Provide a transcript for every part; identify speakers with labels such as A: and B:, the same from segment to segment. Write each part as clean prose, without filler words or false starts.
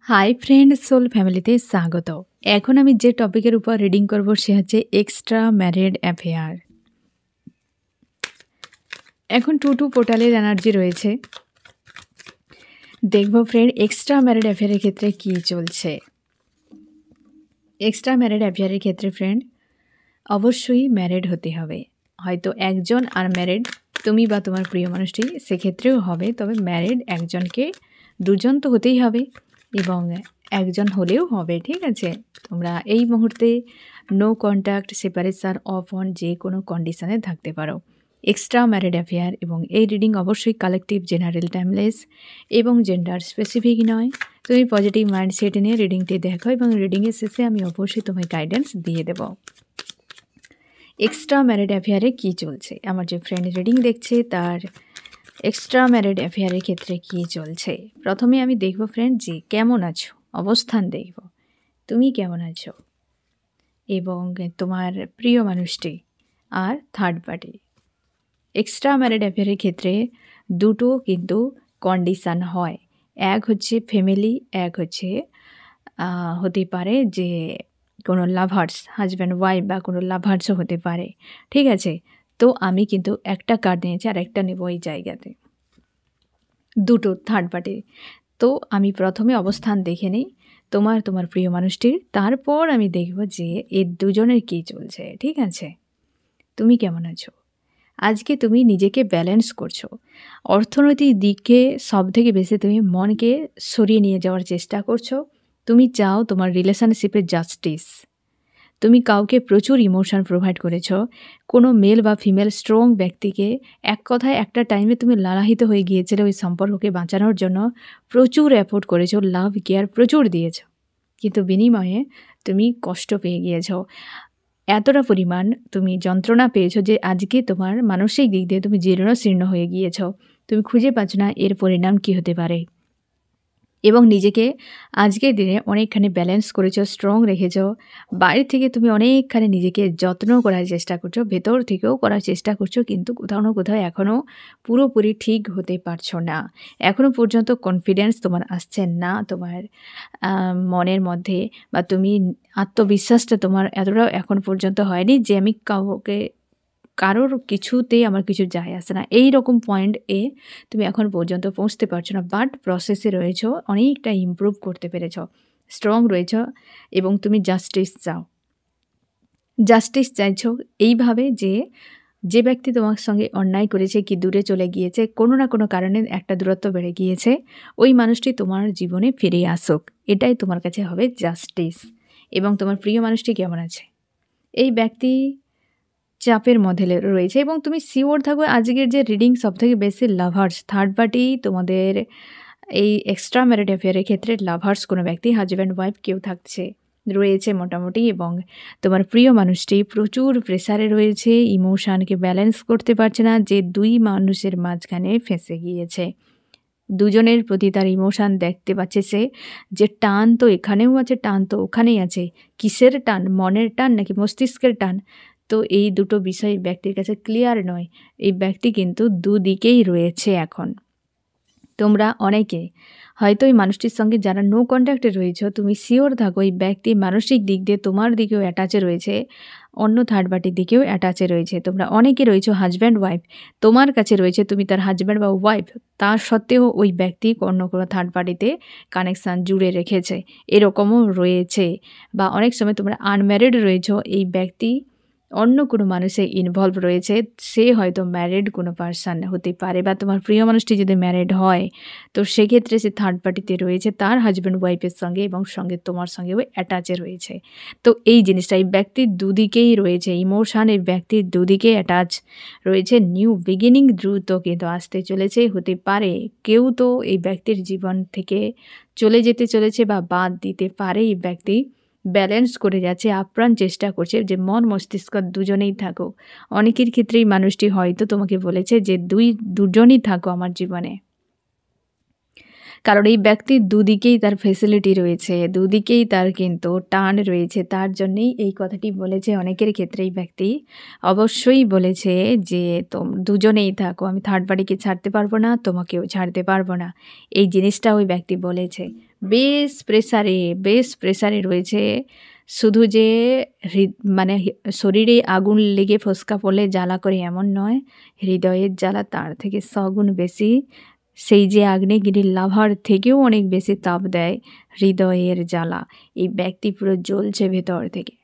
A: Hi friend soul ফ্যামিলিতে স্বাগত। এখন আমি যে টপিকের উপর রিডিং করব সে হচ্ছে এক্সট্রা ম্যারিড অ্যাফেয়ার। এখন টু পোর্টালের এনার্জি রয়েছে। দেখব ফ্রেন্ড এক্সট্রা ম্যারিড অ্যাফেয়ারের ক্ষেত্রে কি চলছে। এক্সট্রা ম্যারিড অ্যাফেয়ারের ক্ষেত্রে ফ্রেন্ড অবশ্যই ম্যারিড হতে হবে। হয়তো একজন আর ম্যারিড তুমি বা তোমার প্রিয় মানুষটি সেক্ষেত্রেও হবে, তবে ম্যারিড একজনকে দুজন তো হতেই হবে এবং একজন হলেও হবে, ঠিক আছে। তোমরা এই মুহূর্তে no contact, separation, off on যে কোনো কন্ডিশনে থাকতে পারো। এক্সট্রা ম্যারিড অ্যাফেয়ার এবং এই রিডিং অবশ্যই কালেকটিভ, জেনারেল, টাইমলেস এবং জেন্ডার স্পেসিফিক নয়। তুমি পজিটিভ মাইন্ডসেট নিয়ে রিডিংটি দেখো এবং রিডিংয়ের শেষে আমি অবশ্যই তোমায় গাইডেন্স দিয়ে দেব। এক্সট্রা ম্যারিড অ্যাফেয়ারে কী চলছে, আমার যে ফ্রেন্ড রিডিং দেখছে তার এক্সট্রা ম্যারিড অ্যাফেয়ারের ক্ষেত্রে কী চলছে। প্রথমে আমি দেখব ফ্রেন্ড যে কেমন আছো, অবস্থান দেখব তুমি কেমন আছো এবং তোমার প্রিয় মানুষটি আর থার্ড পার্টি। এক্সট্রা ম্যারিড অ্যাফেয়ারের ক্ষেত্রে দুটো কিন্তু কন্ডিশান হয়, এক হচ্ছে ফ্যামিলি, এক হচ্ছে হতে পারে যে কোনো লাভার্স, হাজব্যান্ড ওয়াইফ বা কোনো লাভার্সও হতে পারে, ঠিক আছে। তো আমি কিন্তু একটা কার্ড নিয়েছি আর একটা নেব এই জায়গাতে, দুটো থার্ড পার্টি। তো আমি প্রথমে অবস্থান দেখে নিই তোমার প্রিয় মানুষটির, তারপর আমি দেখব যে এই দুজনের কী চলছে, ঠিক আছে। তুমি কেমন আছো, আজকে তুমি নিজেকে ব্যালেন্স করছো, অর্থনৈতিক দিকে সব থেকে বেশি তুমি মনকে সরিয়ে নিয়ে যাওয়ার চেষ্টা করছো। তুমি চাও তোমার রিলেশনশিপে জাস্টিস, তুমি কাউকে প্রচুর ইমোশন প্রোভাইড করেছ, কোনো মেল বা ফিমেল স্ট্রং ব্যক্তিকে, এক কথায় একটা টাইমে তুমি লালাহিত হয়ে গিয়েছিলে ওই সম্পর্ককে বাঁচানোর জন্য, প্রচুর এফোর্ট করেছো, লাভ কেয়ার প্রচুর দিয়েছ, কিন্তু বিনিময়ে তুমি কষ্ট পেয়ে গিয়েছ, এতটা পরিমাণ তুমি যন্ত্রণা পেয়েছো যে আজকে তোমার মানসিক দিক দিয়ে তুমি জীর্ণ শীর্ণ হয়ে গিয়েছ। তুমি খুঁজে পাচ্ছ না এর পরিণাম কী হতে পারে এবং নিজেকে আজকের দিনে অনেকখানি ব্যালেন্স করেছো, স্ট্রং রেখেছো। বাইরে থেকে তুমি অনেকখানি নিজেকে যত্ন করার চেষ্টা করছো, ভেতর থেকেও করার চেষ্টা করছো, কিন্তু কোথাও না কোথাও এখনও পুরোপুরি ঠিক হতে পারছো না। এখনও পর্যন্ত কনফিডেন্স তোমার আসছে না তোমার মনের মধ্যে, বা তুমি আত্মবিশ্বাসটা তোমার এতটাও এখন পর্যন্ত হয়নি যে আমি কারোর কিছুতেই আমার কিছু যায় আসে না, এই রকম পয়েন্ট এ তুমি এখন পর্যন্ত পৌঁছতে পারছো না। বাট প্রসেসে রয়েছো, অনেকটা ইমপ্রুভ করতে পেরেছ, স্ট্রং রয়েছ এবং তুমি জাস্টিস চাইছো এইভাবে যে ব্যক্তি তোমার সঙ্গে অন্যায় করেছে, কি দূরে চলে গিয়েছে, কোনো না কোনো কারণে একটা দূরত্ব বেড়ে গিয়েছে, ওই মানুষটি তোমার জীবনে ফিরে আসুক, এটাই তোমার কাছে হবে জাস্টিস। এবং তোমার প্রিয় মানুষটি কেমন আছে, এই ব্যক্তি চাপের মধ্যে রয়েছে এবং তুমি শিওর থাকো আজকের যে রিডিং সবথেকে বেশি লাভার্স, থার্ড পার্টি তোমাদের এই এক্সট্রা ম্যারিড অ্যাফেয়ারের ক্ষেত্রে লাভার্স কোনো ব্যক্তি, হাজব্যান্ড ওয়াইফ কেউ রয়েছে মোটামুটি, এবং তোমার প্রিয় মানুষটি প্রচুর প্রেসারে রয়েছে, ইমোশানকে ব্যালেন্স করতে পারছে না, যে দুই মানুষের মাঝখানে ফেঁসে গিয়েছে। দুজনের প্রতি তার ইমোশান দেখতে পাচ্ছে সে, যে টান তো এখানেও আছে, টান তো ওখানেই আছে, কিসের টান, মনের টান নাকি মস্তিষ্কের টান, তো এই দুটো বিষয় ব্যক্তির কাছে ক্লিয়ার নয়। এই ব্যক্তি কিন্তু দুদিকেই রয়েছে এখন। তোমরা অনেকে হয়তো এই মানুষটির সঙ্গে যারা নো কন্ট্যাক্টে রয়েছে, তুমি শিওর থাকো এই ব্যক্তি মানসিক দিক দিয়ে তোমার দিকেও অ্যাটাচে রয়েছে, অন্য থার্ড পার্টির দিকেও অ্যাটাচে রয়েছে। তোমরা অনেকে রয়েছো হাজব্যান্ড ওয়াইফ, তোমার কাছে রয়েছে তুমি তার হাজব্যান্ড বা ওয়াইফ, তা সত্ত্বেও ওই ব্যক্তি অন্য কোনো থার্ড পার্টিতে কানেকশান জুড়ে রেখেছে, এরকমও রয়েছে। বা অনেক সময় তোমরা আনম্যারিড রয়েছো, এই ব্যক্তি অন্য কোনো মানুষে ইনভলভ রয়েছে, সে হয়তো ম্যারিড কোনো পার্সন হতে পারে, বা তোমার প্রিয় মানুষটি যদি ম্যারিড হয় তো সেক্ষেত্রে সে থার্ড পার্টিতে রয়েছে তার হাজব্যান্ড ওয়াইফের সঙ্গে, এবং সঙ্গে তোমার সঙ্গেও অ্যাটাচে রয়েছে। তো এই জিনিসটা এই ব্যক্তির দুদিকেই রয়েছে, ইমোশান এই ব্যক্তির দুদিকেই অ্যাটাচ রয়েছে। নিউ বিগিনিং দ্রুত কিন্তু আসতে চলেছে, হতে পারে কেউ তো এই ব্যক্তির জীবন থেকে চলে যেতে চলেছে বা বাদ দিতে পারে। এই ব্যক্তি ব্যালেন্স করে যাচ্ছে, আপ্রাণ চেষ্টা করছে যে মন মস্তিষ্ক দুজনেই থাকুক। অনেকের ক্ষেত্রেই মানুষটি হয়তো তোমাকে বলেছে যে দুজনই থাকো আমার জীবনে, কারণ এই ব্যক্তির দুদিকেই তার ফেসিলিটি রয়েছে, দুদিকেই তার কিন্তু টান রয়েছে। তার জন্যেই এই কথাটি বলেছে। অনেকের ক্ষেত্রে এই ব্যক্তি অবশ্যই বলেছে যে দুজনেই থাকো, আমি থার্ড পার্টিকে ছাড়তে পারবো না, তোমাকেও ছাড়তে পারবো না। এই জিনিসটা ওই ব্যক্তি বলেছে। বেশ প্রেসারে রয়েছে। শুধু যে মানে শরীরে আগুন লেগে ফোসকা পড়লে জ্বালা করে এমন নয়, হৃদয়ের জ্বালা তার থেকে 100 গুণ বেশি। সেই যে আগ্নেয়গিরির লাভার থেকেও অনেক বেশি তাপ দেয় হৃদয়ের জ্বালা। এই ব্যক্তি পুরো জ্বলছে ভেতর থেকে,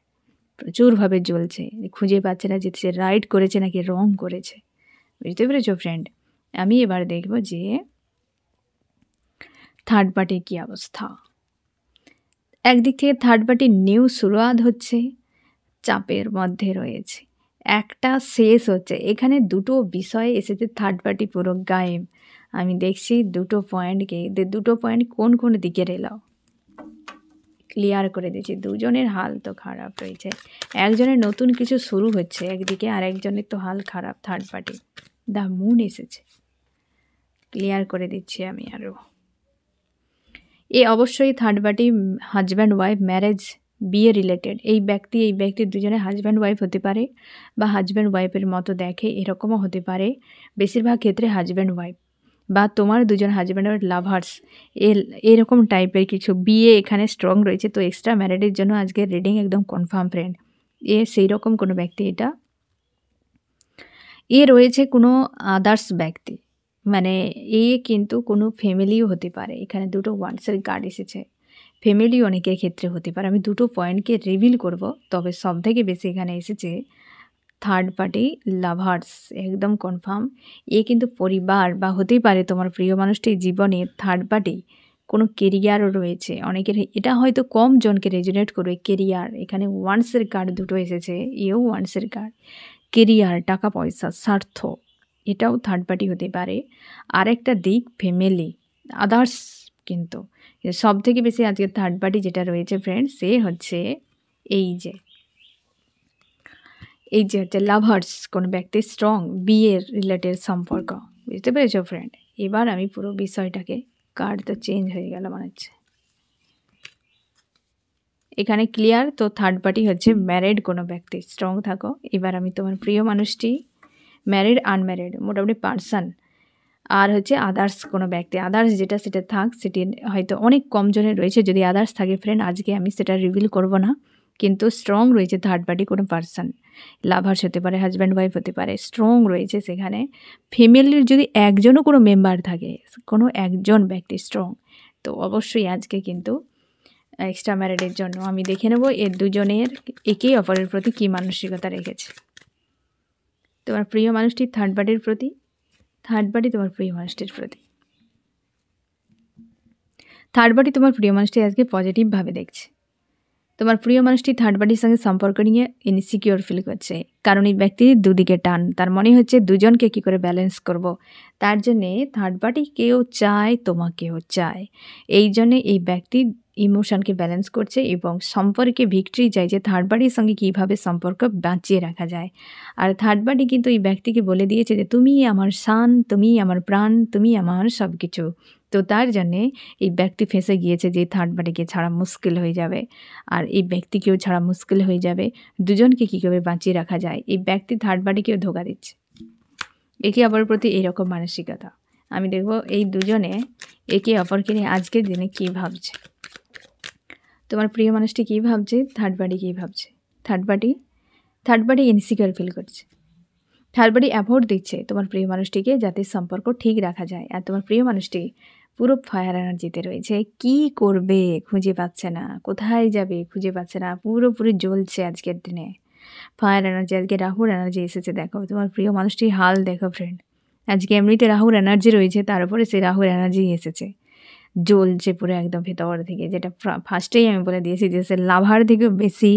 A: প্রচুরভাবে জ্বলছে। খুঁজে পাচ্ছে না যে সে রাইট করেছে নাকি রং করেছে। বুঝতে পেরেছো ফ্রেন্ড? আমি এবার দেখব যে থার্ড পার্টির কী অবস্থা। একদিক থেকে থার্ড পার্টির নিউ শুরুয়াত হচ্ছে, চাপের মধ্যে রয়েছে, একটা শেষ হচ্ছে। এখানে দুটো বিষয়ে এসেছে থার্ড পার্টি পুরো গায়েব। আমি দেখছি দুটো পয়েন্ট কোন কোন দিকে এলাও ক্লিয়ার করে দিয়েছি। দুজনের হাল তো খারাপ রয়েছে। একজনের নতুন কিছু শুরু হচ্ছে একদিকে, আর একজনের তো হাল খারাপ। থার্ড পার্টি দ্য মুন এসেছে, ক্লিয়ার করে দিচ্ছি আমি আরও। অবশ্যই third party husband wife, marriage, বিয়ে রিলেটেড। এই ব্যক্তির দুজনে হাজব্যান্ড ওয়াইফ হতে পারে, বা হাজব্যান্ড ওয়াইফের মতো দেখে এরকমও হতে পারে। বেশিরভাগ ক্ষেত্রে হাজব্যান্ড ওয়াইফ, বা তোমার দুজন হাজব্যান্ড ওয়াইফ লাভার্স, এরকম টাইপের কিছু। বিয়ে এখানে স্ট্রং রয়েছে। তো এক্সট্রা ম্যারিডের জন্য আজকের রিডিং একদম কনফার্ম ফ্রেন্ড। সেই রকম কোনো ব্যক্তি এটা। রয়েছে কোনো আদার্স ব্যক্তি, মানে কিন্তু কোনো ফ্যামিলিও হতে পারে। এখানে দুটো ওয়ান্সের কার্ড এসেছে। ফ্যামিলি অনেকের ক্ষেত্রে হতে পারে। আমি দুটো পয়েন্টকে রিভিল করব, তবে সব থেকে বেশি এখানে এসেছে থার্ড পার্টি লাভার্স, একদম কনফার্ম। কিন্তু পরিবার বা হতেই পারে তোমার প্রিয় মানুষটির জীবনে থার্ড পার্টি কোনো কেরিয়ারও রয়েছে। অনেকের এটা হয়তো কম জনকে রেজোনেট করবে। কেরিয়ার, এখানে ওয়ান্সের কার্ড দুটো এসেছে, ওয়ান্সের কার্ড। কেরিয়ার, টাকা পয়সা, স্বার্থ, এটাও থার্ড পার্টি হতে পারে। আরেকটা দিক ফ্যামিলি, আদার্স। কিন্তু সব থেকে বেশি আজকে থার্ড পার্টি যেটা রয়েছে ফ্রেন্ড, সে হচ্ছে এই যে হচ্ছে লাভার্স, কোনো ব্যক্তি স্ট্রং বিয়ের রিলেটেড সম্পর্ক। বুঝতে পেরেছো ফ্রেন্ড? এবার আমি পুরো বিষয়টাকে, কার্ড তো চেঞ্জ হয়ে গেল মনে হচ্ছে, এখানে ক্লিয়ার। তো থার্ড পার্টি হচ্ছে ম্যারিড কোনো ব্যক্তি, স্ট্রং থাকো। এবার আমি তোমার প্রিয় মানুষটি, ম্যারিড আনম্যারিড মোটামুটি পার্সন, আর হচ্ছে আদার্স কোনো ব্যক্তি। আদার্স যেটা সেটা থাক, সেটি হয়তো অনেক কম জনের রয়েছে। যদি আদার্স থাকে ফ্রেন্ড, আজকে আমি সেটা রিভিল করব না, কিন্তু স্ট্রং রয়েছে থার্ড পার্টি কোনো পার্সন। লাভার্স হতে পারে, হাজব্যান্ড ওয়াইফ হতে পারে, স্ট্রং রয়েছে সেখানে। ফ্যামিলির যদি একজনও কোনো মেম্বার থাকে, কোনো একজন ব্যক্তি স্ট্রং, তো অবশ্যই আজকে কিন্তু এক্সট্রা ম্যারিডের জন্য আমি দেখে নেব দুজনের একে অপরের প্রতি কী মানসিকতা রেখেছে। তোমার প্রিয় মানুষটি থার্ড পার্টির প্রতি, থার্ড পার্টি তোমার প্রিয় মানুষটির প্রতি। থার্ড পার্টি তোমার প্রিয় মানুষটি আজকে পজিটিভভাবে দেখছে। তোমার প্রিয় মানুষটি থার্ড পার্টির সঙ্গে সম্পর্ক নিয়ে ইনসিকিওর ফিল করছে, কারণ এই ব্যক্তির দুদিকে টান। তার মনে হচ্ছে দুজনকে কী করে ব্যালেন্স করব। তার জন্যে থার্ড পার্টি কেউ চায়, তোমাকেও চায়। এই জন্যে এই ব্যক্তি ইমোশনকে ব্যালেন্স করছে এবং সম্পর্কে ভিক্টরি চাইছে। থার্ড পার্টির সঙ্গে কীভাবে সম্পর্ক বাঁচিয়ে রাখা যায়। আর থার্ড পার্টি কিন্তু এই ব্যক্তিকে বলে দিয়েছে যে তুমি আমার শান, তুমি আমার প্রাণ, তুমি আমার সব কিছু। তো তার জন্যে এই ব্যক্তি ফেঁসে গিয়েছে যে থার্ড পার্টিকে ছাড়া মুশকিল হয়ে যাবে, আর এই ব্যক্তিকেও ছাড়া মুশকিল হয়ে যাবে। দুজনকে কীভাবে বাঁচিয়ে রাখা যায়, এই ব্যক্তি থার্ড পার্টিকেও ধোঁকা দিচ্ছে। একে অপরের প্রতি এইরকম মানসিকতা। আমি দেখব এই দুজনে একে অপরকে নিয়ে আজকের দিনে কী ভাবছে। তোমার প্রিয় মানুষটি কী ভাবছে, থার্ড পার্টি কী ভাবছে। থার্ড পার্টি ইনসিকিউর ফিল করছে। থার্ড পার্টি অ্যাভয়েড দিচ্ছে তোমার প্রিয় মানুষটিকে, যাতে সম্পর্ক ঠিক রাখা যায়। আর তোমার প্রিয় মানুষটি পুরো ফায়ার এনার্জিতে রয়েছে। কি করবে খুঁজে পাচ্ছে না, কোথায় যাবে খুঁজে পাচ্ছে না, পুরোপুরি জ্বলছে আজকের দিনে। ফায়ার এনার্জি, আজকে রাহুর এনার্জি এসেছে। দেখো তোমার প্রিয় মানুষটির হাল দেখো ফ্রেন্ড। আজকে এমনিতে রাহুর এনার্জি রয়েছে, তার উপরে সে রাহুর এনার্জি এসেছে, জ্বলছে পুরো একদম ভেতর থেকে। যেটা ফার্স্টেই আমি বলে দিয়েছি যে সে লাভার থেকেও বেশি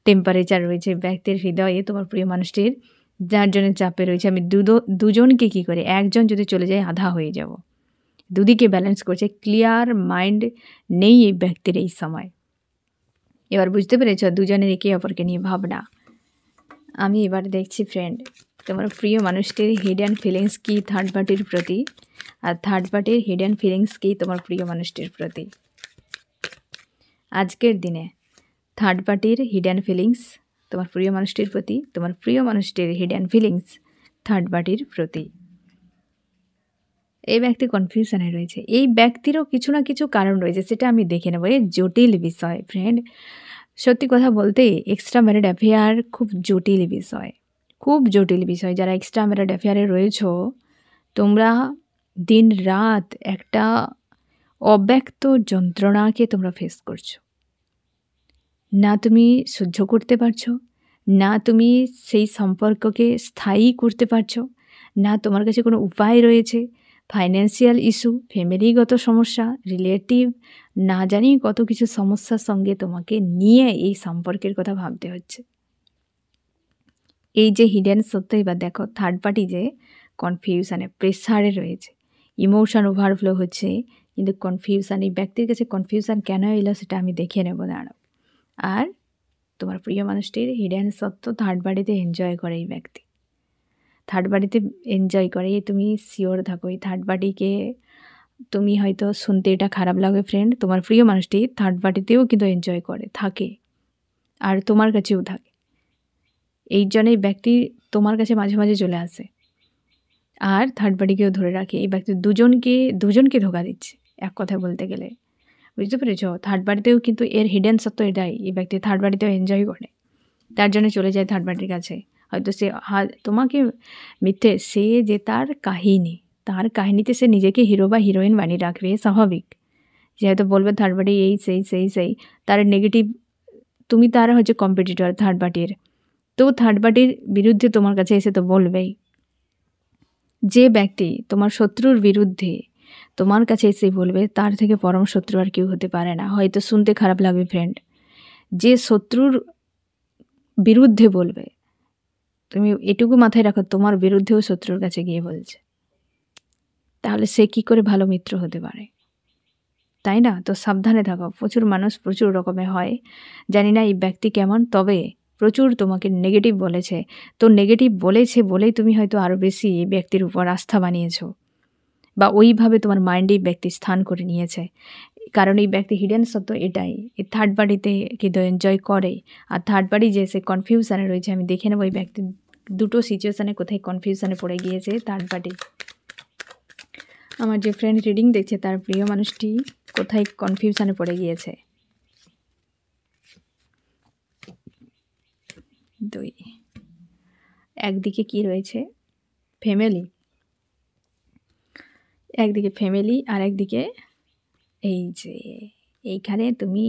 A: টেম্পারেচার রয়েছে ব্যক্তির হৃদয়ে তোমার প্রিয় মানুষটির, যার জন্য চাপে রয়েছে। আমি দুজনকে কী করে, একজন যদি চলে যায় আধা হয়ে যাব। দুদিকে ব্যালেন্স করছে, ক্লিয়ার মাইন্ড নেই এই ব্যক্তির এই সময়। এবার বুঝতে পেরেছ দুজনের একে অপরকে নিয়ে ভাবনা। আমি এবার দেখছি ফ্রেন্ড তোমার প্রিয় মানুষটির হিডেন ফিলিংস কি থার্ড পার্টির প্রতি। আর থার্ড পার্টির হিডেন ফিলিংস কি তোমার প্রিয় মানুষটির প্রতি? আজকের দিনে থার্ড পার্টির হিডেন ফিলিংস তোমার প্রিয় মানুষটির প্রতি, তোমার প্রিয় মানুষটির হিডেন ফিলিংস থার্ড পার্টির প্রতি। এই ব্যক্তি কনফিউশনে রয়েছে। এই ব্যক্তিরও কিছু না কিছু কারণ রয়েছে, সেটা আমি দেখে নেব। এই জটিল বিষয় ফ্রেন্ড, সত্যি কথা বলতে এক্সট্রা ম্যারিড অ্যাফেয়ার খুব জটিল বিষয়, খুব জটিল বিষয়। যারা এক্সট্রা ম্যারিড অ্যাফেয়ারে রয়েছ, তোমরা দিন রাত একটা অব্যক্ত যন্ত্রণাকে তোমরা ফেস করছো। না তুমি সহ্য করতে পারছো, না তুমি সেই সম্পর্ককে স্থায়ী করতে পারছো, না তোমার কাছে কোনো উপায় রয়েছে। ফাইন্যান্সিয়াল ইস্যু, ফ্যামিলিগত সমস্যা, রিলেটিভ, না জানি কত কিছু সমস্যার সঙ্গে তোমাকে নিয়ে এই সম্পর্কের কথা ভাবতে হচ্ছে। এই যে হিডেন সত্য, এবার দেখো থার্ড পার্টি যে কনফিউশানে, প্রেসারে রয়েছে, ইমোশন ওভারফ্লো হচ্ছে, কিন্তু কনফিউশান, এই ব্যক্তির কাছে কনফিউশান কেন এলো সেটা আমি দেখে নেব, দাঁড়াও। আর তোমার প্রিয় মানুষটির হিডেন সত্য থার্ড পার্টিতে এনজয় করে এই ব্যক্তি, থার্ড পার্টিতে এনজয় করে, তুমি শিওর থাকো। এই থার্ড পার্টিকে তুমি হয়তো শুনতে এটা খারাপ লাগে ফ্রেন্ড, তোমার প্রিয় মানুষটি থার্ড পার্টিতেও কিন্তু এনজয় করে থাকে, আর তোমার কাছেও থাকে। এই জন্যই ব্যক্তি তোমার কাছে মাঝে মাঝে চলে আসে আর থার্ড পার্টিকেও ধরে রাখে। এই ব্যক্তি দুজনকে ধোকা দিচ্ছে এক কথায় বলতে গেলে, বুঝতে পেরেছ? থার্ড পার্টিতেও কিন্তু এর হিডেন সত্য এটাই, এই ব্যক্তি থার্ড পার্টিতেও এনজয় করে, তার জন্য চলে যায় থার্ড পার্টির কাছে। হয়তো সে তোমাকে মিথ্যে, সে যে তার কাহিনীতে সে নিজেকে হিরো বা হিরোইন বানিয়ে রাখবে, স্বাভাবিক। যে হয়তো বলবে থার্ড পার্টি এই সেই তার নেগেটিভ, তুমি তার হচ্ছে কম্পিটিটর থার্ড পার্টির, তো থার্ড পার্টির বিরুদ্ধে তোমার কাছে এসে তো বলবেই। যে ব্যক্তি তোমার শত্রুর বিরুদ্ধে তোমার কাছে এসে বলবে, তার থেকে পরম শত্রু আর কেউ হতে পারে না। হয়তো শুনতে খারাপ লাগবে ফ্রেন্ড, যে শত্রুর বিরুদ্ধে বলবে, তুমি এটুকু মাথায় রাখো, তোমার বিরুদ্ধেও শত্রুর কাছে গিয়ে বলছে, তাহলে সে কি করে ভালো মিত্র হতে পারে, তাই না? তো সাবধানে থাকো। প্রচুর মানুষ প্রচুর রকমের হয়, জানি না এই ব্যক্তি কেমন, তবে প্রচুর তোমাকে নেগেটিভ বলেছে। তো নেগেটিভ বলেছে বলেই তুমি হয়তো আরও বেশি এই ব্যক্তির উপর আস্থা বানিয়েছো, বা ওইভাবে তোমার মাইন্ডে এই ব্যক্তি স্থান করে নিয়েছে। কারণ এই ব্যক্তি হিডেন সত্য এটাই, এই থার্ড পার্টিতে কিন্তু এনজয় করে। আর থার্ড পার্টি যে সে কনফিউশানে রয়েছে, আমি দেখে নেবো এই ব্যক্তি দুটো সিচুয়েশানে কোথায় কনফিউশানে পড়ে গিয়েছে থার্ড পার্টি। আমার যে ফ্রেন্ড রিডিং দেখছে, তার প্রিয় মানুষটি কোথায় কনফিউশানে পড়ে গিয়েছে। 2, একদিকে কি রয়েছে, ফ্যামিলি, একদিকে ফ্যামিলি আর একদিকে এই যে এইখানে তুমি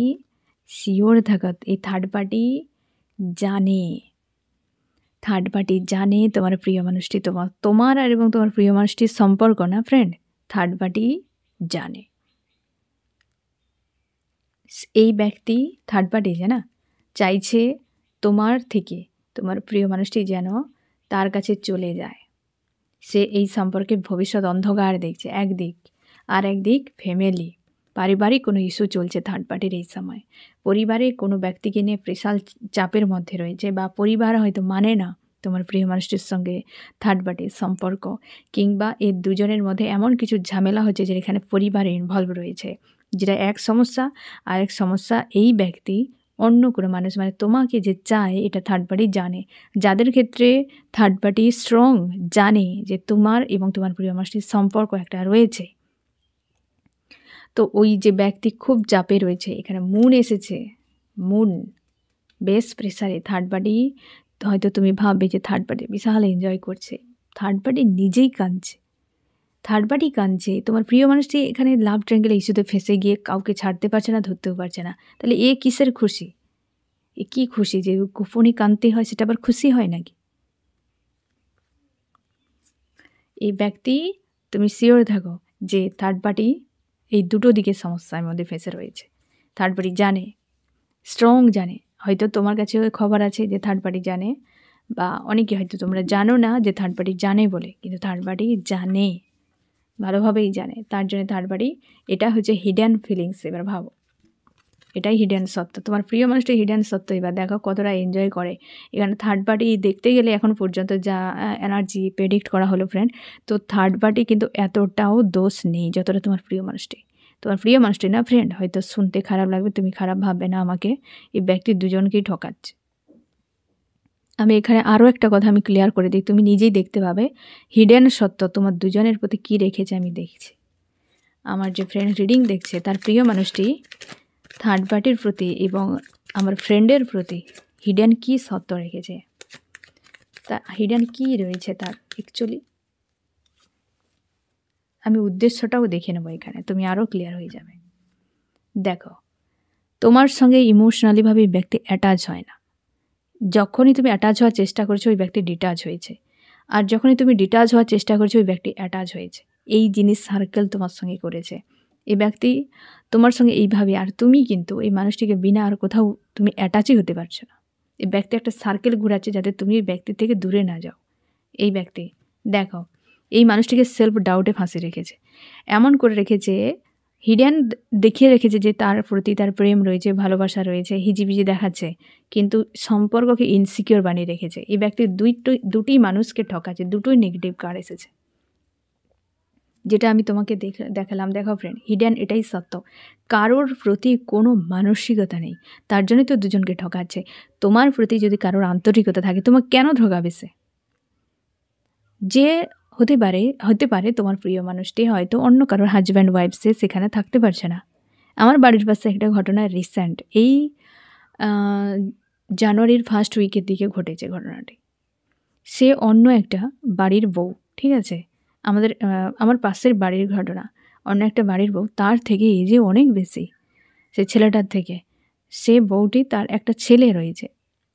A: শিওর থাকো, এই থার্ড পার্টি জানে তোমার প্রিয় মানুষটি, তোমার আর এবং তোমার প্রিয় মানুষটির সম্পর্ক না ফ্রেন্ড, থার্ড পার্টি জানে। এই ব্যক্তি থার্ড পার্টি যে না চাইছে তোমার থেকে তোমার প্রিয় মানুষটি যেন তার কাছে চলে যায়। সে এই সম্পর্কে ভবিষ্যৎ অন্ধকার দেখছে একদিক, আর একদিক ফ্যামিলি, পারিবারিক কোনো ইস্যু চলছে থার্ড পার্টির এই সময়। পরিবারে কোনো ব্যক্তিকে নিয়ে প্রেশার চাপের মধ্যে রয়েছে, বা পরিবার হয়তো মানে না তোমার প্রিয় মানুষটির সঙ্গে থার্ড পার্টির সম্পর্ক, কিংবা এর দুজনের মধ্যে এমন কিছু ঝামেলা হচ্ছে যেখানে পরিবারে ইনভলভ রয়েছে, যেটা এক সমস্যা। আর এক সমস্যা, এই ব্যক্তি অন্য কোনো মানুষ, মানে তোমাকে যে চায়, এটা থার্ড পার্টি জানে। যাদের ক্ষেত্রে থার্ড পার্টি স্ট্রং, জানে যে তোমার এবং তোমার প্রিয় মানুষটির সম্পর্ক একটা রয়েছে, তো ওই যে ব্যক্তি খুব চাপে রয়েছে, এখানে মুন এসেছে, মুন বেশ প্রেসারে। থার্ড পার্টি হয়তো তুমি ভাববে যে থার্ড পার্টি বিশাল এনজয় করছে, থার্ড পার্টি নিজেই কাঁদছে, তোমার প্রিয় মানুষটি এখানে লাভ ট্রায়াঙ্গেল ইস্যুতে ফেসে গিয়ে কাউকে ছাড়তে পারছে না, ধরতেও পারছে না। তাহলে এ কিসের খুশি, এ কী খুশি যে গোপনে কাঁদতে হয়, সেটা আবার খুশি হয় নাকি? এই ব্যক্তি তুমি শিওর থাকো যে থার্ড পার্টি এই দুটো দিকে সমস্যার মধ্যে ফেসে রয়েছে। থার্ড পার্টি জানে, স্ট্রং জানে। হয়তো তোমার কাছেও খবর আছে যে থার্ড পার্টি জানে, বা অনেকে হয়তো তোমরা জানো না যে থার্ড পার্টি জানে বলে, কিন্তু থার্ড পার্টি জানে, ভালোভাবেই জানে। তার জন্য থার্ড পার্টি, এটা হচ্ছে হিডেন ফিলিংস। এবার ভাবো, এটাই হিডেন সত্য, তোমার প্রিয় মানুষটাই হিডেন সত্য। এবার দেখো কতটা এনজয় করে। এখানে থার্ড পার্টি দেখতে গেলে এখন পর্যন্ত যা এনার্জি প্রেডিক্ট করা হলো ফ্রেন্ড, তো থার্ড পার্টি কিন্তু এতটাও দোষ নেই যতটা তোমার প্রিয় মানুষটি। তোমার প্রিয় মানুষটি না ফ্রেন্ড, হয়তো শুনতে খারাপ লাগবে, তুমি খারাপ ভাববে না আমাকে, এই ব্যক্তি দুজনকেই ঠকাচ্ছে। আমি এখানে আরও একটা কথা আমি ক্লিয়ার করে দিই, তুমি নিজেই দেখতে পাবে হিডেন সত্য তোমার দুজনের প্রতি কী রেখেছে। আমি দেখছি আমার যে ফ্রেন্ড রিডিং দেখছে তার প্রিয় মানুষটি থার্ড পার্টির প্রতি এবং আমার ফ্রেন্ডের প্রতি হিডেন কী সত্য রেখেছে, তা হিডেন কী রয়েছে তার অ্যাকচুয়ালি। আমি উদ্দেশ্যটাও দেখে নেবো এখানে, তুমি আরও ক্লিয়ার হয়ে যাবে। দেখো, তোমার সঙ্গে ইমোশনালিভাবে ব্যক্তি অ্যাটাচ হয় না। যখনই তুমি অ্যাটাচ হওয়ার চেষ্টা করছো ওই ব্যক্তি ডিটাচ হয়েছে, আর যখনই তুমি ডিটাচ হওয়ার চেষ্টা করছো ওই ব্যক্তি অ্যাটাচ হয়েছে। এই জিনিস সার্কেল তোমার সঙ্গে করেছে এই ব্যক্তি তোমার সঙ্গে এইভাবে। আর তুমি কিন্তু এই মানুষটিকে বিনা আর কোথাও তুমি অ্যাটাচই হতে পারছো না। এই ব্যক্তি একটা সার্কেল ঘুরাচ্ছে যাতে তুমি এই ব্যক্তি থেকে দূরে না যাও। এই ব্যক্তি দেখো এই মানুষটিকে সেলফ ডাউটে ফাঁসিয়ে রেখেছে, এমন করে রেখেছে, হিডেন দেখিয়ে রেখেছে যে তার প্রতি তার প্রেম রয়েছে, ভালোবাসা রয়েছে, হিজিবিজি দেখাচ্ছে, কিন্তু সম্পর্ককে ইনসিকিওর বানিয়ে রেখেছে। এই ব্যক্তি দুটি মানুষকে ঠকাচ্ছে, দুটোই নেগেটিভ কার্ড এসেছে, যেটা আমি তোমাকে দেখালাম। দেখো ফ্রেন্ড, হিডেন এটাই সত্য, কারোর প্রতি কোনো মানসিকতা নেই, তার জন্যই তো দুজনকে ঠকাচ্ছে। তোমার প্রতি যদি কারোর আন্তরিকতা থাকে তোমার কেন ঠকাবে সে? যে হতে পারে তোমার প্রিয় মানুষটি হয়তো অন্য কারোর হাজব্যান্ড ওয়াইফ, সে সেখানে থাকতে পারছে না। আমার বাড়ির পাশে একটা ঘটনা রিসেন্ট এই জানুয়ারির ফার্স্ট উইকের দিকে ঘটেছে ঘটনাটি। সে অন্য একটা বাড়ির বউ, ঠিক আছে, আমার পাশের বাড়ির ঘটনা, অন্য একটা বাড়ির বউ, তার থেকে এজে অনেক বেশি সে ছেলেটার থেকে। সে বউটি, তার একটা ছেলে রয়েছে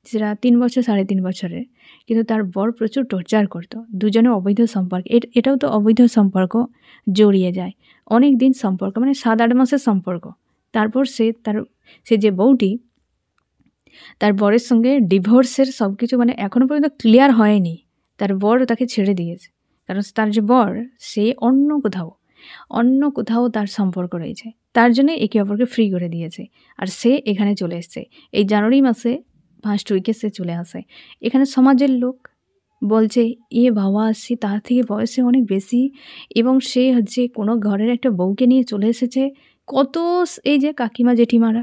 A: সেটা 3 বছর 3.5 বছরের, কিন্তু তার বর প্রচুর টর্চার করতো। দুজনে অবৈধ সম্পর্ক, এটাও তো অবৈধ সম্পর্ক জড়িয়ে যায়, অনেক দিন সম্পর্ক, মানে 7-8 মাসের সম্পর্ক। তারপর সে যে বউটি, তার বরের সঙ্গে ডিভোর্সের সব কিছু, মানে এখনও পর্যন্ত ক্লিয়ার হয়নি, তার বর তাকে ছেড়ে দিয়েছে, কারণ তার যে বর সে অন্য কোথাও তার সম্পর্ক রয়েছে, তার জন্য একে অপরকে ফ্রি করে দিয়েছে। আর সে এখানে চলে এসছে এই জানুয়ারি মাসে ফার্স্ট উইকে সে চলে আসে। এখানে সমাজের লোক বলছে এ বাবা, সে তার থেকে বয়সে অনেক বেশি, এবং সে হচ্ছে কোনো ঘরের একটা বউকে নিয়ে চলে এসেছে। কত এই যে কাকিমা জেঠিমারা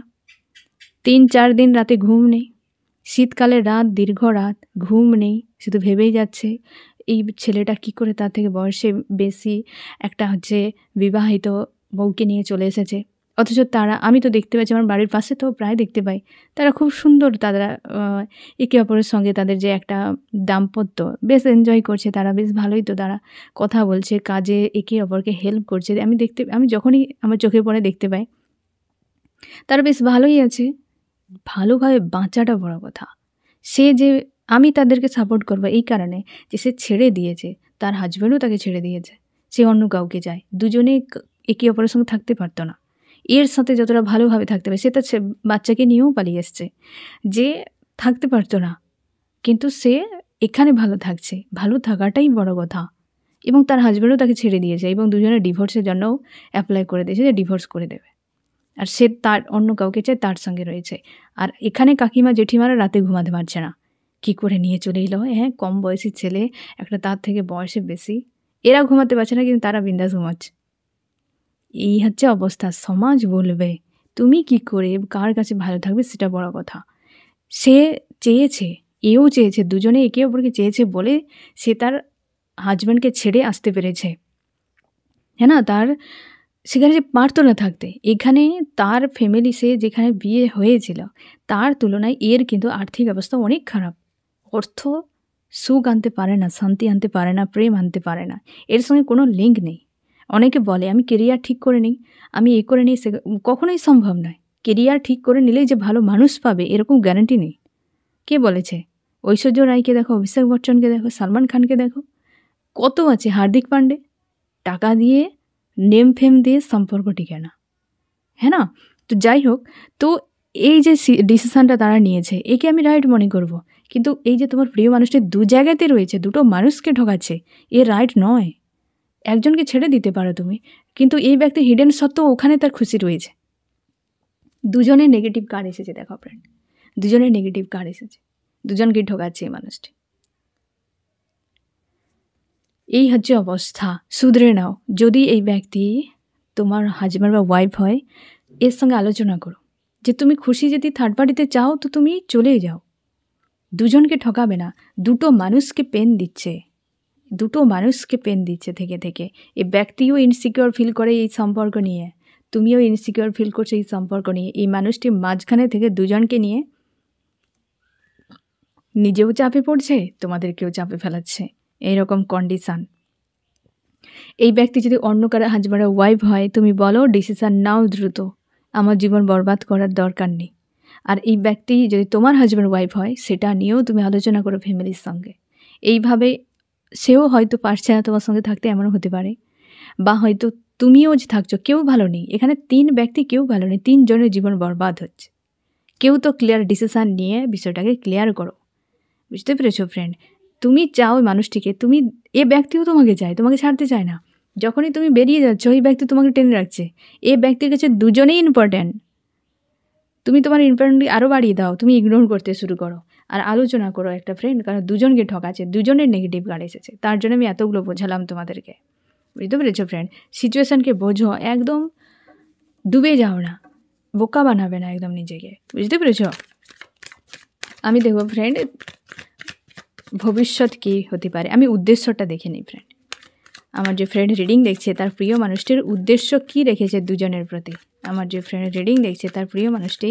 A: 3-4 দিন রাতে ঘুম নেই, শীতকালের রাত, দীর্ঘ রাত, ঘুম নেই, শুধু ভেবেই যাচ্ছে এই ছেলেটা কি করে তার থেকে বয়সে বেশি একটা হচ্ছে বিবাহিত বউকে নিয়ে চলে এসেছে। অথচ তারা, আমি তো দেখতে পাচ্ছি আমার বাড়ির পাশে তো প্রায় দেখতে পাই, তারা খুব সুন্দর, তারা একে অপরের সঙ্গে তাদের যে একটা দাম্পত্য বেশ এনজয় করছে, তারা বেশ ভালোই, তো তারা কথা বলছে, কাজে একে অপরকে হেল্প করছে। আমি যখনই আমার চোখে পড়ে দেখতে পাই তারা বেশ ভালোই আছে। ভালোভাবে বাঁচাটা বড় কথা। সে যে, আমি তাদেরকে সাপোর্ট করবো এই কারণে যে সে ছেড়ে দিয়েছে, তার হাজব্যান্ডও তাকে ছেড়ে দিয়েছে, সে অন্য কাউকে যায়, দুজনে একে অপরের সঙ্গে থাকতে পারতো না। এর সাথে যতটা ভালোভাবে থাকতে পারে, সে তার বাচ্চাকে নিয়েও পালিয়ে এসছে, যে থাকতে পারতো না, কিন্তু সে এখানে ভালো থাকছে, ভালো থাকাটাই বড় কথা। এবং তার হাজব্যান্ডও তাকে ছেড়ে দিয়েছে, এবং দুজনে ডিভোর্সের জন্যও অ্যাপ্লাই করে দিয়েছে যে ডিভোর্স করে দেবে, আর সে তার অন্য কাউকে চায়, তার সঙ্গে রয়েছে। আর এখানে কাকিমা জেঠিমারা রাতে ঘুমাতে পারছে না, কি করে নিয়ে চলে এলো, হ্যাঁ কম বয়সী ছেলে একটা, তার থেকে বয়সে বেশি, এরা ঘুমাতে পারছে না, কিন্তু তারা বিন্দাস ঘুমাচ্ছে। এই হচ্ছে অবস্থা। সমাজ বলবে তুমি কি করে কার কাছে ভালো থাকবে সেটা বড় কথা। সে চেয়েছে, এও চেয়েছে, দুজনে একে অপরকে চেয়েছে বলে সে তার হাজব্যান্ডকে ছেড়ে আসতে পেরেছে, হ্যাঁ না, তার সেখানে যে পারতো না থাকতে। এখানে তার ফ্যামিলি, সে যেখানে বিয়ে হয়েছিল তার তুলনায় এর কিন্তু আর্থিক অবস্থা অনেক খারাপ। অর্থ সুখ আনতে পারে না, শান্তি আনতে পারে না, প্রেম আনতে পারে না, এর সঙ্গে কোনো লিঙ্ক নেই। অনেকে বলে আমি কেরিয়ার ঠিক করে নিই, আমি এ করে নিই, সে কখনোই সম্ভব নয়। কেরিয়ার ঠিক করে নিলেই যে ভালো মানুষ পাবে এরকম গ্যারান্টি নেই। কে বলেছে? ঐশ্বর্য রায়কে দেখো, অভিষেক বচ্চনকে দেখো, সালমান খানকে দেখো, কত আছে, হার্দিক পান্ডে, টাকা দিয়ে নেম ফেম দিয়ে সম্পর্ক টিকে না, হ্যাঁ না? তো যাই হোক, তো এই যে ডিসিশানটা তারা নিয়েছে একে আমি রাইট মনে করব, কিন্তু এই যে তোমার প্রিয় মানুষটি দু জায়গাতে রয়েছে, দুটো মানুষকে ঠকাচ্ছে, এ রাইট নয়। একজনকে ছেড়ে দিতে পারো তুমি, কিন্তু এই ব্যক্তি হিডেন সত্ত্বেও ওখানে তার খুশি রয়েছে। দুজনের নেগেটিভ কার্ড এসেছে, দেখো ফ্রেন্ড, দুজনের নেগেটিভ কার্ড এসেছে, দুজনকে ঠকাচ্ছে এই মানুষটি। এই হচ্ছে অবস্থা, শুধরে নাও। যদি এই ব্যক্তি তোমার হাজব্যান্ড বা ওয়াইফ হয়, এর সঙ্গে আলোচনা করো যে তুমি খুশি যদি থার্ড পার্টিতে চাও তো তুমি চলেই যাও, দুজনকে ঠকাবে না। দুটো মানুষকে পেন দিচ্ছে, দুটো মানুষকে পেন দিচ্ছে থেকে থেকে। এই ব্যক্তিও ইনসিকিউর ফিল করে এই সম্পর্ক নিয়ে, তুমিও ইনসিকিউর ফিল করছো এই সম্পর্ক নিয়ে। এই মানুষটি মাঝখানে থেকে দুজনকে নিয়ে নিজেও চাপে পড়ছে, তোমাদেরকেও চাপে ফেলাচ্ছে, এইরকম কন্ডিশান। এই ব্যক্তি যদি অন্য কারো হাজব্যান্ড ওয়াইফ হয়, তুমি বলো ডিসিশান নাও দ্রুত, আমার জীবন বরবাদ করার দরকার নেই। আর এই ব্যক্তি যদি তোমার হাজব্যান্ড ওয়াইফ হয়, সেটা নিয়েও তুমি আলোচনা করো ফ্যামিলির সঙ্গে। এইভাবে সেও হয়তো পারছে না তোমার সঙ্গে থাকতে, এমনও হতে পারে। বা হয়তো তুমিও যে থাকছো, কেউ ভালো নেই এখানে, 3 ব্যক্তি কেউ ভালো নেই, 3 জনের জীবন বরবাদ হচ্ছে। কেউ তো ক্লিয়ার ডিসিশান নিয়ে বিষয়টাকে ক্লিয়ার করো, বুঝতে পেরেছো ফ্রেন্ড? তুমি চাও ওই মানুষটিকে, তুমি, এ ব্যক্তিও তোমাকে চায়, তোমাকে ছাড়তে চায় না। যখনই তুমি বেরিয়ে যাচ্ছ, এই ব্যক্তি তোমাকে টেনে রাখছে। এ ব্যক্তির কাছে দুজনেই ইম্পর্ট্যান্ট। তুমি তোমার ইম্পর্টেন্ট আরও বাড়িয়ে দাও, তুমি ইগনোর করতে শুরু করো আর আলোচনা করো একটা ফ্রেন্ড, কারণ দুজনকে ঠকাচ্ছে, দুজনের নেগেটিভ কার্ড এসেছে। তার জন্য আমি এতগুলো বোঝালাম তোমাদেরকে, বুঝতে পেরেছো ফ্রেন্ড? সিচুয়েশানকে বোঝো, একদম ডুবে যাও না, বোকা বানাবে না একদম নিজেকে, বুঝতে পেরেছো? আমি দেখবো ফ্রেন্ড ভবিষ্যৎ কী হতে পারে, আমি উদ্দেশ্যটা দেখে নিই ফ্রেন্ড। আমার যে ফ্রেন্ড রিডিং দেখছে তার প্রিয় মানুষটির উদ্দেশ্য কি রেখেছে দুজনের প্রতি। আমার যে ফ্রেন্ড রিডিং দেখছে তার প্রিয় মানুষটি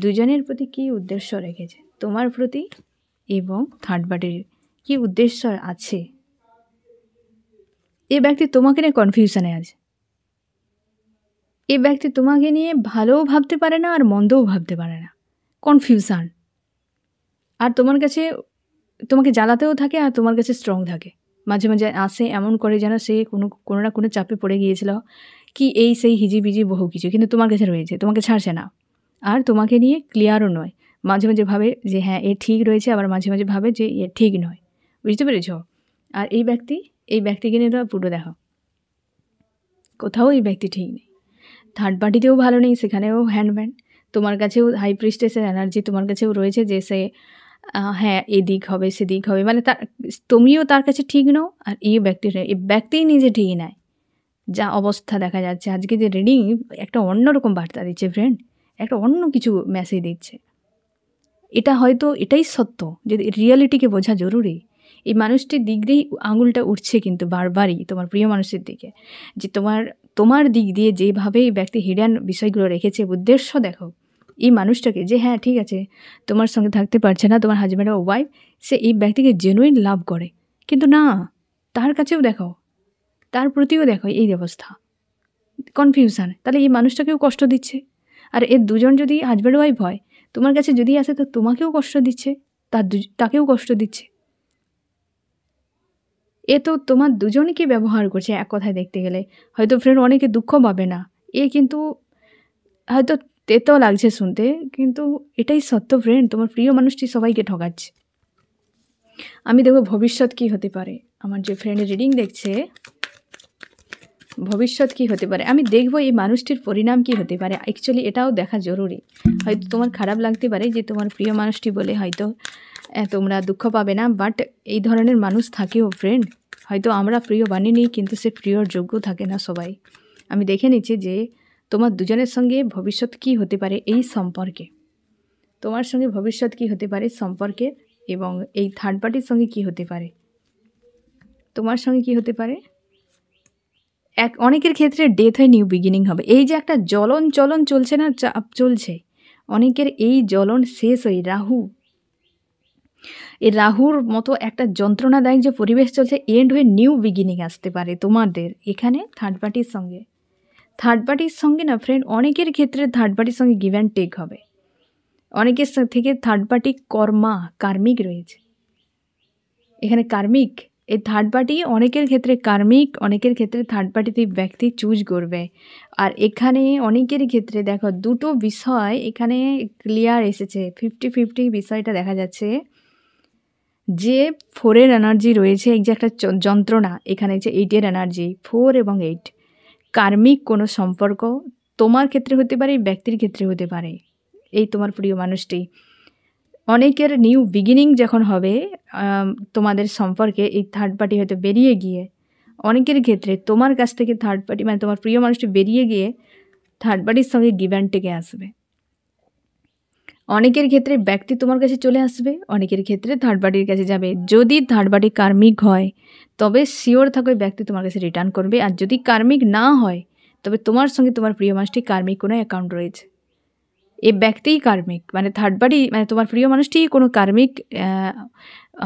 A: দুজনের প্রতি কি উদ্দেশ্য রেখেছে, তোমার প্রতি এবং থার্ড পার্টির কি উদ্দেশ্য আছে। এ ব্যক্তি তোমাকে নিয়ে কনফিউশনে আছে, এ ব্যক্তি তোমাকে নিয়ে ভালোও ভাবতে পারে না আর মন্দও ভাবতে পারে না, কনফিউশন। আর তোমার কাছে তোমাকে জ্বালাতেও থাকে আর তোমার কাছে স্ট্রং থাকে, মাঝে মাঝে আসে এমন করে যেন সে কোনো না কোনো চাপে পড়ে গিয়েছিল, কি এই সেই হিজিবিজি বহু কিছু, কিন্তু তোমার কাছে রয়েছে, তোমাকে ছাড়ছে না। আর তোমাকে নিয়ে ক্লিয়ারও নয়, মাঝে মাঝে ভাবে যে হ্যাঁ এ ঠিক রয়েছে, আবার মাঝে মাঝে ভাবে যে এ ঠিক নয়, বুঝতে পেরেছ? আর এই ব্যক্তিকে নিয়ে তো পুরো দেখো, কোথাও এই ব্যক্তি ঠিক নেই, থার্ড পার্টিতেও ভালো নেই, সেখানেও হ্যান্ডম্যান। তোমার কাছেও হাই প্রিস্টেসের এনার্জি তোমার কাছেও রয়েছে, যে সে হ্যাঁ এদিক হবে সেদিক হবে, মানে তুমিও তার কাছে ঠিক নও, আর এই ব্যক্তিই নিজে ঠিক নেয়। যা অবস্থা দেখা যাচ্ছে আজকে যে রিডিং, একটা অন্যরকম বার্তা দিচ্ছে ফ্রেন্ড, একটা অন্য কিছু মেসেজ দিচ্ছে। এটা হয়তো এটাই সত্য, যে রিয়ালিটিকে বোঝা জরুরি। এই মানুষটির দিক দিয়েই আঙুলটা উঠছে কিন্তু বারবারই তোমার প্রিয় মানুষের দিকে, যে তোমার দিক দিয়ে যেভাবে এই ব্যক্তি হিডেন বিষয়গুলো রেখেছে, উদ্দেশ্য দেখো এই মানুষটাকে, যে হ্যাঁ ঠিক আছে তোমার সঙ্গে থাকতে পারছে না তোমার হাজব্যান্ড ও ওয়াইফ, সে এই ব্যক্তিকে জেনুইন লাভ করে, কিন্তু না, তার কাছেও দেখো, তার প্রতিও দেখো এই অবস্থা, কনফিউশন। তাহলে এই মানুষটাকেও কষ্ট দিচ্ছে। আর এর দুজন যদি হাজব্যান্ড ওয়াইফ হয়, তোমার কাছে যদি আসে তো তোমাকেও কষ্ট দিচ্ছে, তাকেও কষ্ট দিচ্ছে। এ তো তোমার দুজনকে ব্যবহার করছে এক কথায় দেখতে গেলে। হয়তো ফ্রেন্ড অনেকে দুঃখ পাবে না, এ কিন্তু হয়তো তেতো লাগছে শুনতে, কিন্তু এটাই সত্য ফ্রেন্ড, তোমার প্রিয় মানুষটি সবাইকে ঠকাচ্ছে। আমি দেখব ভবিষ্যৎ কী হতে পারে। আমার যে ফ্রেন্ড রিডিং দেখছে, ভবিষ্যৎ কী হতে পারে আমি দেখব, এই মানুষটির পরিণাম কী হতে পারে। অ্যাকচুয়ালি এটাও দেখা জরুরি। হয়তো তোমার খারাপ লাগতে পারে যে তোমার প্রিয় মানুষটি বলে হয়তো তোমরা দুঃখ পাবে না, বাট এই ধরনের মানুষ থাকেও ফ্রেন্ড। হয়তো আমরা প্রিয় বানিয়ে নিই, কিন্তু সে প্রিয়র যোগ্য থাকে না সবাই। আমি দেখে নিচ্ছি যে তোমার দুজনের সঙ্গে ভবিষ্যৎ কী হতে পারে এই সম্পর্কে, তোমার সঙ্গে ভবিষ্যৎ কী হতে পারে সম্পর্কে, এবং এই থার্ড পার্টির সঙ্গে কী হতে পারে, তোমার সঙ্গে কী হতে পারে। অনেকের ক্ষেত্রে ডেথ হয়ে নিউ বিগিনিং হবে। এই যে একটা চলন চলছে না, চাপ চলছে, অনেকের এই জ্বলন শেষ হয়ে এই রাহুর মতো একটা যন্ত্রণাদায়ক যে পরিবেশ চলছে, এন্ড হয়ে নিউ বিগিনিং আসতে পারে তোমাদের এখানে থার্ড পার্টির সঙ্গে না ফ্রেন্ড। অনেকের ক্ষেত্রে থার্ড পার্টির সঙ্গে গিভ অ্যান্ড টেক হবে। অনেকের থেকে থার্ড পার্টি কার্মিক রয়েছে এখানে, কার্মিক। এই থার্ড পার্টি অনেকের ক্ষেত্রে কার্মিক, অনেকের ক্ষেত্রে থার্ড পার্টিতে ব্যক্তি চুজ করবে। আর এখানে অনেকের ক্ষেত্রে দেখো দুটো বিষয় এখানে ক্লিয়ার এসেছে, 50-50 বিষয়টা দেখা যাচ্ছে। যে 4-এর এনার্জি রয়েছে, এই যে একটা যন্ত্রণা, এখানে যে 8-এর এনার্জি, 4 এবং 8 কার্মিক কোনো সম্পর্ক তোমার ক্ষেত্রে হতে পারে, ব্যক্তির ক্ষেত্রে হতে পারে। এই তোমার প্রিয় মানুষটি অনেকের নিউ বিগিনিং যখন হবে তোমাদের সম্পর্কে, এই থার্ড পার্টি হয়তো বেরিয়ে গিয়ে, অনেকের ক্ষেত্রে তোমার কাছ থেকে থার্ড পার্টি মানে তোমার প্রিয় মানুষটি বেরিয়ে গিয়ে থার্ড পার্টির সঙ্গে গিভ অ্যান্ড টেকে আসবে। অনেকের ক্ষেত্রে ব্যক্তি তোমার কাছে চলে আসবে, অনেকের ক্ষেত্রে থার্ড পার্টির কাছে যাবে। যদি থার্ড পার্টি কার্মিক হয় তবে শিওর থাকো ব্যক্তি তোমার কাছে রিটার্ন করবে, আর যদি কার্মিক না হয় তবে তোমার সঙ্গে তোমার প্রিয় মানুষটি কার্মিক কোনো অ্যাকাউন্ট রয়েছে। এই ব্যক্তিই কার্মিক, মানে থার্ড পার্টি মানে তোমার প্রিয় মানুষটি কোনো কার্মিক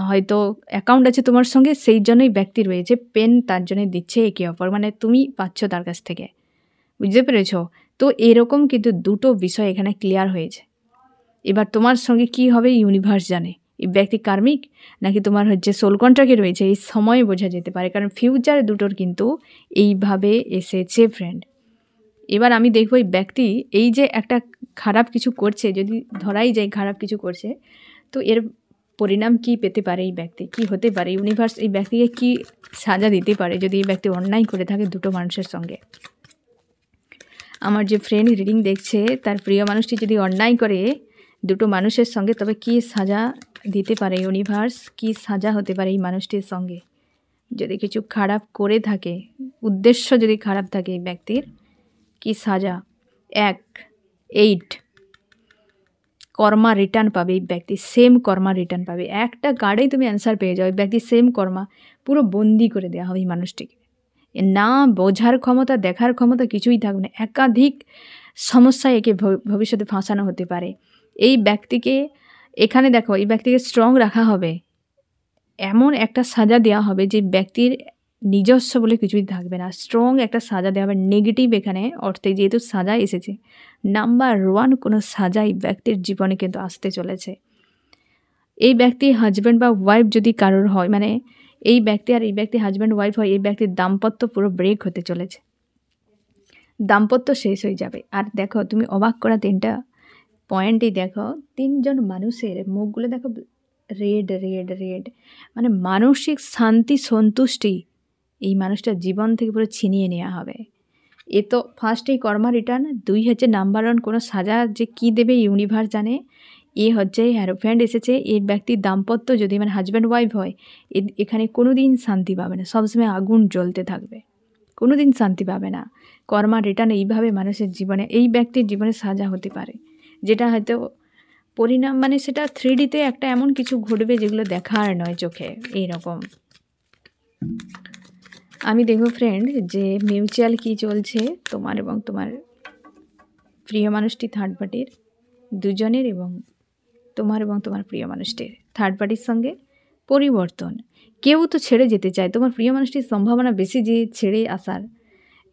A: হয়তো অ্যাকাউন্ট আছে তোমার সঙ্গে, সেই জন্যই ব্যক্তি রয়েছে, পেন তার জন্য দিচ্ছে একে অপর, মানে তুমি পাচ্ছ তার কাছ থেকে। বুঝতে পেরেছ? তো এরকম কিন্তু দুটো বিষয় এখানে ক্লিয়ার হয়েছে। এবার তোমার সঙ্গে কি হবে ইউনিভার্স জানে। এই ব্যক্তি কার্মিক নাকি তোমার হচ্ছে সোল কন্ট্রাক্টে রয়েছে, এই সময় বোঝা যেতে পারে, কারণ ফিউচার দুটোর কিন্তু এইভাবে এসেছে ফ্রেন্ড। এবার আমি দেখবো এই ব্যক্তি এই যে একটা খারাপ কিছু করছে, যদি ধরাই যায় খারাপ কিছু করছে, তো এর পরিণাম কি পেতে পারে এই ব্যক্তি, কি হতে পারে, ইউনিভার্স এই ব্যক্তিকে কি সাজা দিতে পারে যদি এই ব্যক্তি অন্যায় করে থাকে দুটো মানুষের সঙ্গে। আমার যে ফ্রেন্ড রিডিং দেখছে তার প্রিয় মানুষটি যদি অন্যায় করে দুটো মানুষের সঙ্গে, তবে কি সাজা দিতে পারে ইউনিভার্স, কি সাজা হতে পারে এই মানুষটির সঙ্গে। যদি কিছু খারাপ করে থাকে, উদ্দেশ্য যদি খারাপ থাকে এই ব্যক্তির, কি সাজা। 8 কর্মা রিটার্ন পাবে এই ব্যক্তি, সেম কর্মা রিটার্ন পাবে। একটা কার্ডেই তুমি অ্যান্সার পেয়ে যাও, এই ব্যক্তি সেম কর্মা, পুরো বন্দি করে দেওয়া হবে এই মানুষটিকে। না বোঝার ক্ষমতা, দেখার ক্ষমতা কিছুই থাকবে না। একাধিক সমস্যায় একে ভবিষ্যতে ফাঁসানো হতে পারে। এই ব্যক্তিকে এখানে দেখো, এই ব্যক্তিকে স্ট্রং রাখা হবে, এমন একটা সাজা দেওয়া হবে যে ব্যক্তির নিজস্ব বলে কিছুই থাকবে না। স্ট্রং একটা সাজা দেওয়া হবে, নেগেটিভ এখানে অর্থে যেহেতু সাজা এসেছে। নাম্বার 1 কোনো সাজা এই ব্যক্তির জীবনে কিন্তু আসতে চলেছে। এই ব্যক্তি হাজব্যান্ড বা ওয়াইফ যদি কারোর হয়, মানে এই ব্যক্তি আর এই ব্যক্তি হাজব্যান্ড ওয়াইফ হয়, এই ব্যক্তির দাম্পত্য পুরো ব্রেক হতে চলেছে, দাম্পত্য শেষ হয়ে যাবে। আর দেখো তুমি অবাক করা 3টা পয়েন্টই দেখো, 3জন মানুষের মুখগুলো দেখো রেড রেড রেড, মানে মানসিক শান্তি সন্তুষ্টি এই মানুষটার জীবন থেকে পুরো ছিনিয়ে নেওয়া হবে। এ তো ফার্স্টেই কর্মা রিটার্ন, 2 হচ্ছে নাম্বার 1 কোনো সাজা যে কী দেবে ইউনিভার্স জানে। এ হচ্ছে হ্যারোফ্যান্ড এসেছে, এই ব্যক্তির দাম্পত্য যদি মানে হাজব্যান্ড ওয়াইফ হয়, এখানে কোনো দিন শান্তি পাবে না, সবসময় আগুন জ্বলতে থাকবে, কোনো দিন শান্তি পাবে না। কর্মা রিটার্ন এইভাবে মানুষের জীবনে, এই ব্যক্তির জীবনে সাজা হতে পারে, যেটা হয়তো পরিণাম মানে সেটা 3Dতে একটা এমন কিছু ঘটবে যেগুলো দেখার নয় চোখে। এইরকম আমি দেখব ফ্রেন্ড যে মিউচুয়াল কি চলছে তোমার এবং তোমার প্রিয় মানুষটি থার্ড পার্টির দুজনের, এবং তোমার প্রিয় মানুষটির থার্ড পার্টির সঙ্গে পরিবর্তন। কেউ তো ছেড়ে যেতে চায়, তোমার প্রিয় মানুষটির সম্ভাবনা বেশি যে ছেড়ে আসার,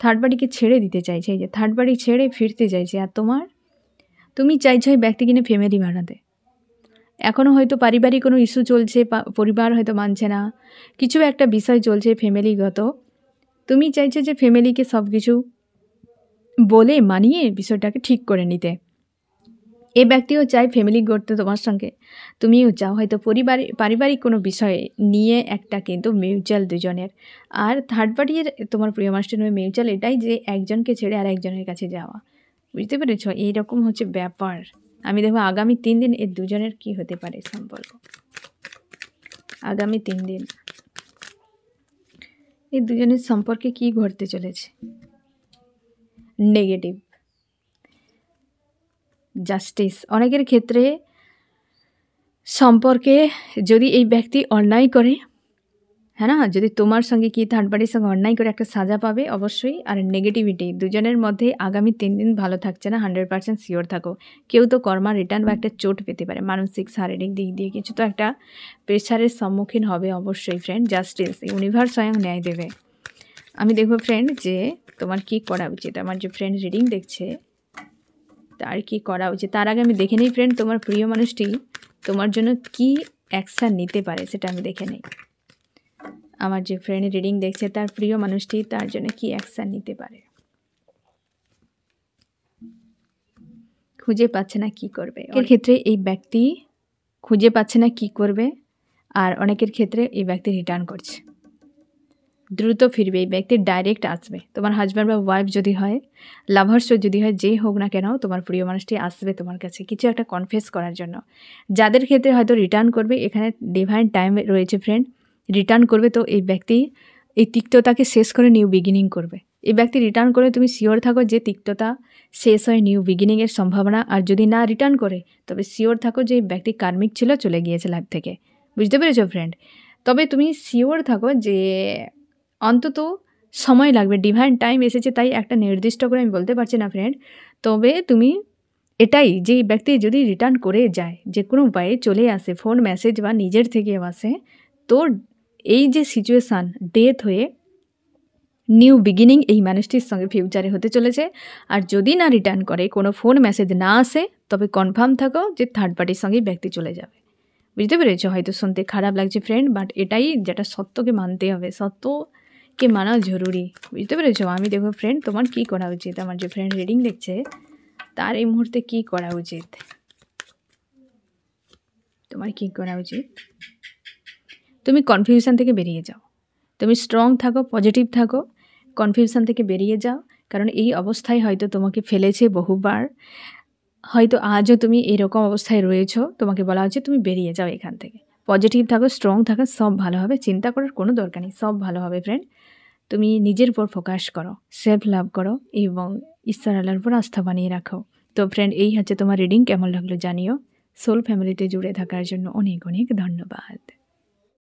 A: থার্ড পার্টিকে ছেড়ে দিতে চাইছে, এই যে থার্ড পার্টি ছেড়ে ফিরতে চাইছে। আর তুমি চাইছো এই ব্যক্তিকে নিয়ে ফ্যামিলি বানাতে। এখনও হয়তো পারিবারিক কোনো ইস্যু চলছে, পরিবার হয়তো মানছে না, কিছু একটা বিষয় চলছে ফ্যামিলিগত। তুমি চাইছো যে ফ্যামিলিকে সব কিছু বলে মানিয়ে বিষয়টাকে ঠিক করে নিতে। এ ব্যক্তিও চায় ফ্যামিলি গড়তে তোমার সঙ্গে, তুমিও চাও হয়তো পারিবারিক কোনো বিষয়ে নিয়ে একটা কিন্তু মিউচুয়াল দুজনের। আর থার্ড পার্টির তোমার প্রিয় মানুষটির মিউচুয়াল এটাই যে একজনকে ছেড়ে আর একজনের কাছে যাওয়া। বুঝতে পেরেছ? এইরকম হচ্ছে ব্যাপার। আমি দেখবো আগামী 3 দিন এর দুজনের কি হতে পারে সম্পর্ক। আগামী 3 দিন এই দুজনের সম্পর্কে কি ঘটতে চলেছে। নেগেটিভ জাস্টিস, অনেকের ক্ষেত্রে সম্পর্কে যদি এই ব্যক্তি অন্যায় করে, হ্যাঁ না, যদি তোমার সঙ্গে কি থার্ড পার্টির সঙ্গে অন্যায় করে একটা সাজা পাবে অবশ্যই। আর নেগেটিভিটি দুজনের মধ্যে আগামী 3 দিন ভালো থাকছে না, 100% শিওর থাকো। কেউ তো কর্মা রিটার্ন বা একটা চোট পেতে পারে, মানসিক শারীরিক দিক দিয়ে কিছু তো একটা প্রেশারের সম্মুখীন হবে অবশ্যই ফ্রেন্ড। জাস্টিস, ইউনিভার্স স্বয়ং ন্যায় দেবে। আমি দেখবো ফ্রেন্ড যে তোমার কি করা উচিত। আমার যে ফ্রেন্ড রিডিং দেখছে তার কি করা উচিত, তার আগে আমি দেখে নিই ফ্রেন্ড তোমার প্রিয় মানুষটি তোমার জন্য কি অ্যাকশান নিতে পারে, সেটা আমি দেখে নিই। আমার যে ফ্রেন্ড রিডিং দেখছে তার প্রিয় মানুষটি তার জন্য কি অ্যাকশান নিতে পারে। খুঁজে পাচ্ছে না কি করবে, এর ক্ষেত্রে এই ব্যক্তি খুঁজে পাচ্ছে না কি করবে, আর অনেকের ক্ষেত্রে এই ব্যক্তি রিটার্ন করছে। দ্রুত ফিরবে, এই ব্যক্তি ডাইরেক্ট আসবে। তোমার হাজব্যান্ড বা ওয়াইফ যদি হয়, লাভার্সও যদি হয়, যেই হোক না কেন তোমার প্রিয় মানুষটি আসবে তোমার কাছে কিছু একটা কনফেস করার জন্য। যাদের ক্ষেত্রে হয়তো রিটার্ন করবে, এখানে ডিভাইন টাইম রয়েছে ফ্রেন্ড, রিটার্ন করবে। তো এই ব্যক্তি এই তিক্ততাকে শেষ করে নিউ বিগিনিং করবে। এই ব্যক্তি রিটার্ন করে তুমি শিওর থাকো যে তিক্ততা শেষ হয়, নিউ বিগিনিংয়ের সম্ভাবনা। আর যদি না রিটার্ন করে তবে শিওর থাকো যে এই ব্যক্তি কার্মিক ছিল, চলে গিয়েছে লাইফ থেকে। বুঝতে পেরেছো ফ্রেন্ড? তবে তুমি শিওর থাকো যে অন্তত সময় লাগবে, ডিভাইন টাইম এসেছে, তাই একটা নির্দিষ্ট করে আমি বলতে পারছি না ফ্রেন্ড। তবে তুমি এটাই যে ব্যক্তি যদি রিটার্ন করে যায়, যে কোনো উপায়ে চলে আসে, ফোন মেসেজ বা নিজের থেকেও আসে, তো এই যে সিচুয়েশান ডেথ হয়ে নিউ বিগিনিং এই মানুষটির সঙ্গে ফিউচারে হতে চলেছে। আর যদি না রিটার্ন করে, কোনো ফোন মেসেজ না আসে, তবে কনফার্ম থাকো যে থার্ড পার্টির সঙ্গেই ব্যক্তি চলে যাবে। বুঝতে পেরেছো? হয়তো শুনতে খারাপ লাগছে ফ্রেন্ড, বাট এটাই যেটা সত্যকে মানতে হবে, সত্যকে মানা জরুরি। বুঝতে পেরেছো? আমি দেখো ফ্রেন্ড, তোমার কী করা উচিত? আমার যে ফ্রেন্ড রিডিং দেখছে তার এই মুহূর্তে কী করা উচিত? তোমার কী করা উচিত? তুমি কনফিউশন থেকে বেরিয়ে যাও, তুমি স্ট্রং থাকো, পজিটিভ থাকো, কনফিউশন থেকে বেরিয়ে যাও। কারণ এই অবস্থায় হয়তো তোমাকে ফেলেছে বহুবার, হয়তো আজও তুমি এরকম অবস্থায় রয়েছো, তোমাকে বলা হচ্ছে তুমি বেরিয়ে যাও এখান থেকে। পজিটিভ থাকো, স্ট্রং থাকো, সব ভালো হবে, চিন্তা করার কোনো দরকার নেই, সব ভালো হবে ফ্রেন্ড। তুমি নিজের উপর ফোকাস করো, সেলফ লাভ করো এবং ঈশ্বর আল্লাহর উপর আস্থা বানিয়ে রাখো। তো ফ্রেন্ড, এই হচ্ছে তোমার রিডিং। কেমন লাগলো জানিও। সোল ফ্যামিলিতে জুড়ে থাকার জন্য অনেক অনেক ধন্যবাদ।